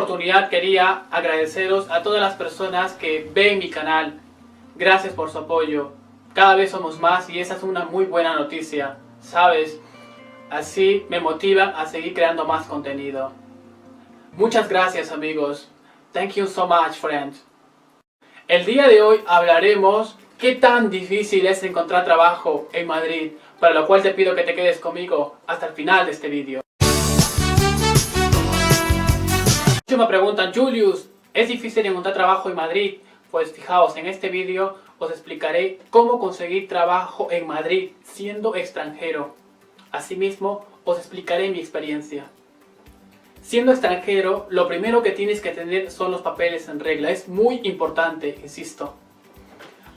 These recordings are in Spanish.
oportunidad quería agradeceros a todas las personas que ven mi canal. Gracias por su apoyo. Cada vez somos más y esa es una muy buena noticia, ¿sabes? Así me motiva a seguir creando más contenido. Muchas gracias, amigos. Thank you so much, friends. El día de hoy hablaremos qué tan difícil es encontrar trabajo en Madrid, para lo cual te pido que te quedes conmigo hasta el final de este vídeo. Muchos me preguntan, Julius, ¿es difícil encontrar trabajo en Madrid? Pues fijaos, en este vídeo os explicaré cómo conseguir trabajo en Madrid siendo extranjero. Asimismo, os explicaré mi experiencia. Siendo extranjero, lo primero que tienes que tener son los papeles en regla. Es muy importante, insisto.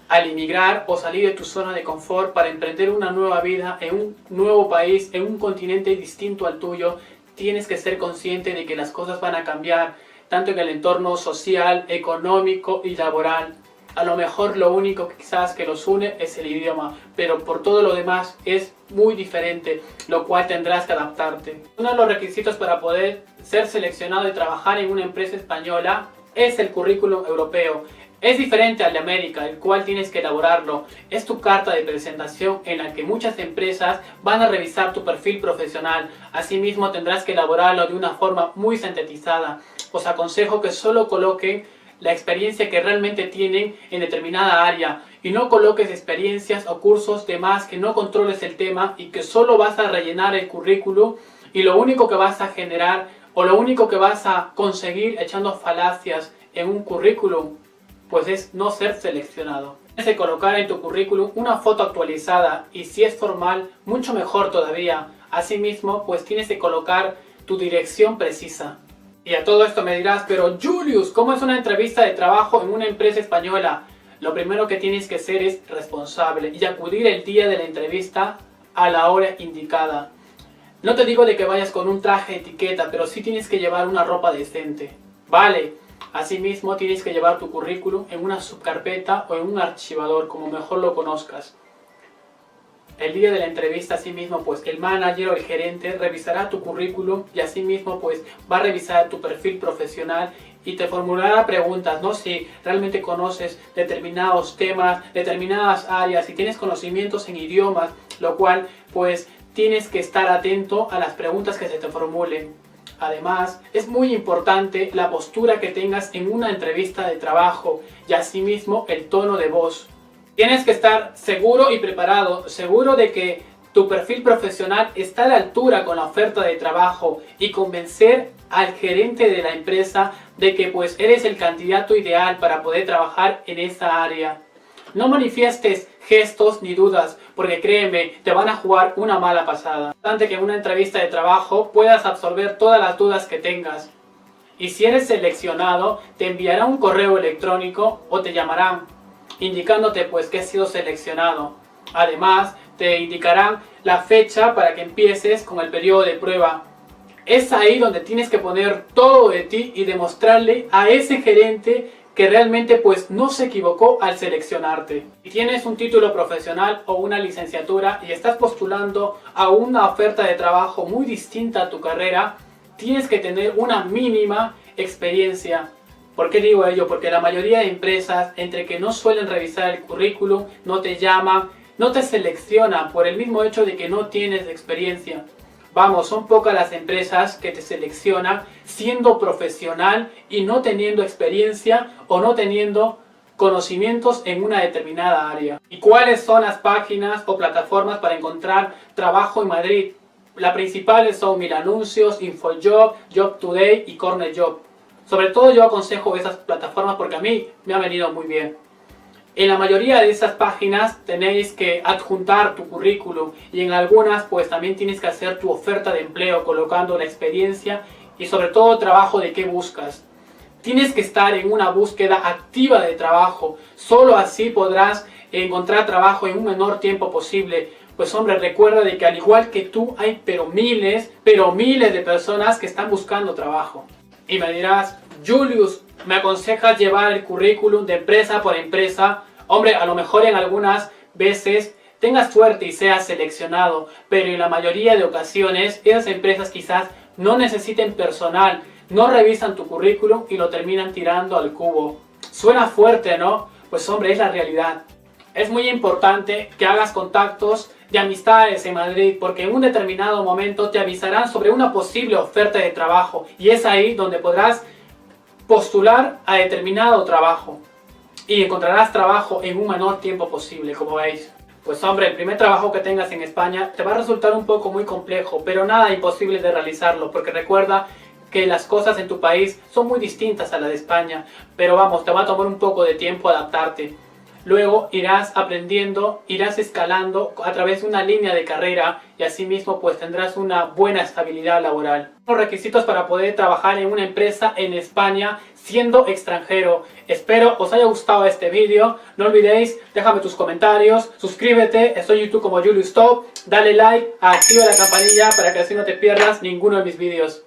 Al emigrar o salir de tu zona de confort para emprender una nueva vida en un nuevo país, en un continente distinto al tuyo, tienes que ser consciente de que las cosas van a cambiar, tanto en el entorno social, económico y laboral. A lo mejor lo único que quizás que los une es el idioma, pero por todo lo demás es muy diferente, lo cual tendrás que adaptarte. Uno de los requisitos para poder ser seleccionado y trabajar en una empresa española es el currículum europeo. Es diferente al de América, el cual tienes que elaborarlo. Es tu carta de presentación en la que muchas empresas van a revisar tu perfil profesional. Asimismo tendrás que elaborarlo de una forma muy sintetizada. Os aconsejo que solo coloquen la experiencia que realmente tienen en determinada área y no coloques experiencias o cursos de más que no controles el tema y que solo vas a rellenar el currículum y lo único que vas a generar o lo único que vas a conseguir echando falacias en un currículum pues es no ser seleccionado. Tienes que colocar en tu currículum una foto actualizada y si es formal mucho mejor todavía. Asimismo pues tienes que colocar tu dirección precisa. Y a todo esto me dirás, pero Julius, ¿cómo es una entrevista de trabajo en una empresa española? Lo primero que tienes que ser es responsable y acudir el día de la entrevista a la hora indicada. No te digo de que vayas con un traje de etiqueta, pero sí tienes que llevar una ropa decente. Vale, asimismo tienes que llevar tu currículum en una subcarpeta o en un archivador, como mejor lo conozcas. El día de la entrevista, asimismo, pues el manager o el gerente revisará tu currículum y asimismo pues va a revisar tu perfil profesional y te formulará preguntas, ¿no? Si realmente conoces determinados temas, determinadas áreas, si tienes conocimientos en idiomas, lo cual pues tienes que estar atento a las preguntas que se te formulen. Además, es muy importante la postura que tengas en una entrevista de trabajo y asimismo el tono de voz. Tienes que estar seguro y preparado, seguro de que tu perfil profesional está a la altura con la oferta de trabajo y convencer al gerente de la empresa de que pues eres el candidato ideal para poder trabajar en esa área. No manifiestes gestos ni dudas, porque créeme, te van a jugar una mala pasada. Es importante que en una entrevista de trabajo puedas absorber todas las dudas que tengas. Y si eres seleccionado, te enviará un correo electrónico o te llamarán, indicándote pues que has sido seleccionado. Además, te indicarán la fecha para que empieces con el periodo de prueba. Es ahí donde tienes que poner todo de ti y demostrarle a ese gerente que realmente pues no se equivocó al seleccionarte. Si tienes un título profesional o una licenciatura y estás postulando a una oferta de trabajo muy distinta a tu carrera, tienes que tener una mínima experiencia. ¿Por qué digo ello? Porque la mayoría de empresas, entre que no suelen revisar el currículum, no te llaman, no te seleccionan por el mismo hecho de que no tienes experiencia. Vamos, son pocas las empresas que te seleccionan siendo profesional y no teniendo experiencia o no teniendo conocimientos en una determinada área. ¿Y cuáles son las páginas o plataformas para encontrar trabajo en Madrid? Las principales son Mil Anuncios, Infojob, Job Today y Corner Job. Sobre todo yo aconsejo esas plataformas porque a mí me ha venido muy bien. En la mayoría de esas páginas tenéis que adjuntar tu currículum y en algunas pues también tienes que hacer tu oferta de empleo colocando la experiencia y sobre todo trabajo de qué buscas. Tienes que estar en una búsqueda activa de trabajo, solo así podrás encontrar trabajo en un menor tiempo posible. Pues hombre, recuerda de que al igual que tú hay pero miles de personas que están buscando trabajo. Y me dirás, Julius, ¿me aconsejas llevar el currículum de empresa por empresa? Hombre, a lo mejor en algunas veces tengas suerte y seas seleccionado, pero en la mayoría de ocasiones esas empresas quizás no necesiten personal, no revisan tu currículum y lo terminan tirando al cubo. Suena fuerte, ¿no? Pues hombre, es la realidad. Es muy importante que hagas contactos de amistades en Madrid, porque en un determinado momento te avisarán sobre una posible oferta de trabajo y es ahí donde podrás postular a determinado trabajo y encontrarás trabajo en un menor tiempo posible, como veis. Pues hombre, el primer trabajo que tengas en España te va a resultar un poco muy complejo, pero nada imposible de realizarlo, porque recuerda que las cosas en tu país son muy distintas a las de España, pero vamos, te va a tomar un poco de tiempo adaptarte. Luego irás aprendiendo, irás escalando a través de una línea de carrera y asimismo pues tendrás una buena estabilidad laboral. Los requisitos para poder trabajar en una empresa en España siendo extranjero. Espero os haya gustado este vídeo. No olvidéis, déjame tus comentarios, suscríbete, estoy en YouTube como Julius Top, dale like, activa la campanilla para que así no te pierdas ninguno de mis vídeos.